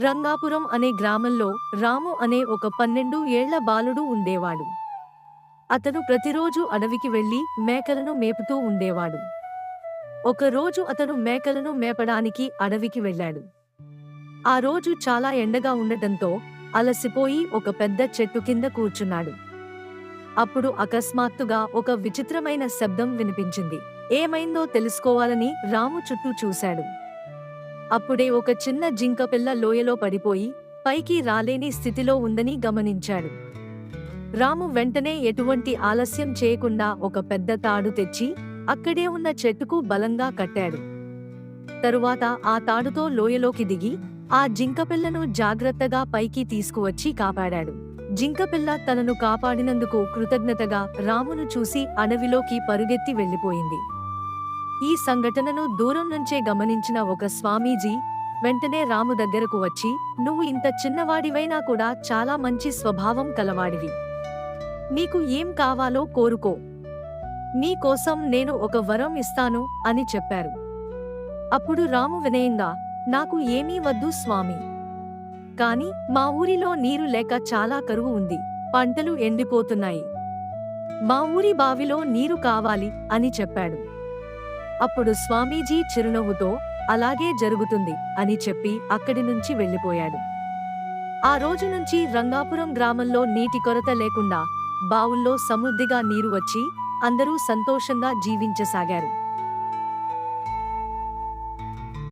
రంగాపురం అనే గ్రామంలో రాము అనే ఒక 12 ఏళ్ల బాలుడు ఉండేవాడు. అతను ప్రతిరోజు అడవికి వెళ్లి మేకలను మేపుతూ ఉండేవాడు. ఒకరోజు అతను మేకలను మేపడానికి అడవికి వెళ్ళాడు. ఆ రోజు చాలా ఎండగా ఉండటంతో అలసిపోయి ఒక పెద్ద చెట్టు కింద కూర్చున్నాడు. అప్పుడు అకస్మాత్తుగా ఒక విచిత్రమైన శబ్దం వినిపించింది. ఏమైందో తెలుసుకోవాలని రాము చుట్టూ చూశాడు. అప్పుడే ఒక చిన్న జింకపిల్ల లోయలో పడిపోయి పైకి రాలేని స్థితిలో ఉందని గమనించాడు. రాము వెంటనే ఎటువంటి ఆలస్యం చేయకుండా ఒక పెద్ద తాడు తెచ్చి అక్కడే ఉన్న చెట్టుకు బలంగా కట్టాడు. తరువాత ఆ తాడుతో లోయలోకి దిగి ఆ జింకపిల్లను జాగ్రత్తగా పైకి తీసుకువచ్చి కాపాడాడు. జింకపిల్ల తనను కాపాడినందుకు కృతజ్ఞతగా రామును చూసి అడవిలోకి పరుగెత్తి వెళ్ళిపోయింది. ఈ సంఘటనను దూరం నుంచే గమనించిన ఒక స్వామీజీ వెంటనే రాము దగ్గరకు వచ్చి, "నువ్వు ఇంత చిన్నవాడివైనా కూడా చాలా మంచి స్వభావం కలవాడివి. నీకు ఏం కావాలో కోరుకో. నీ కోసం నేను ఒక వరం ఇస్తాను" అని చెప్పారు. అప్పుడు రాము వినయంగా, "నాకు ఏమీ వద్దు స్వామీ. కాని మా ఊరిలో నీరు లేక చాలా కరువు ఉంది. పంటలు ఎండిపోతున్నాయి. మా ఊరి బావిలో నీరు కావాలి" అని చెప్పాడు. అప్పుడు స్వామీజీ చిరునవ్వుతో, "అలాగే జరుగుతుంది" అని చెప్పి అక్కడి నుంచి వెళ్ళిపోయాడు. ఆ రోజు నుంచి రంగాపురం గ్రామంలో నీటి కొరత లేకుండా బావుల్లో సమృద్ధిగా నీరు వచ్చి అందరూ సంతోషంగా జీవించసాగారు.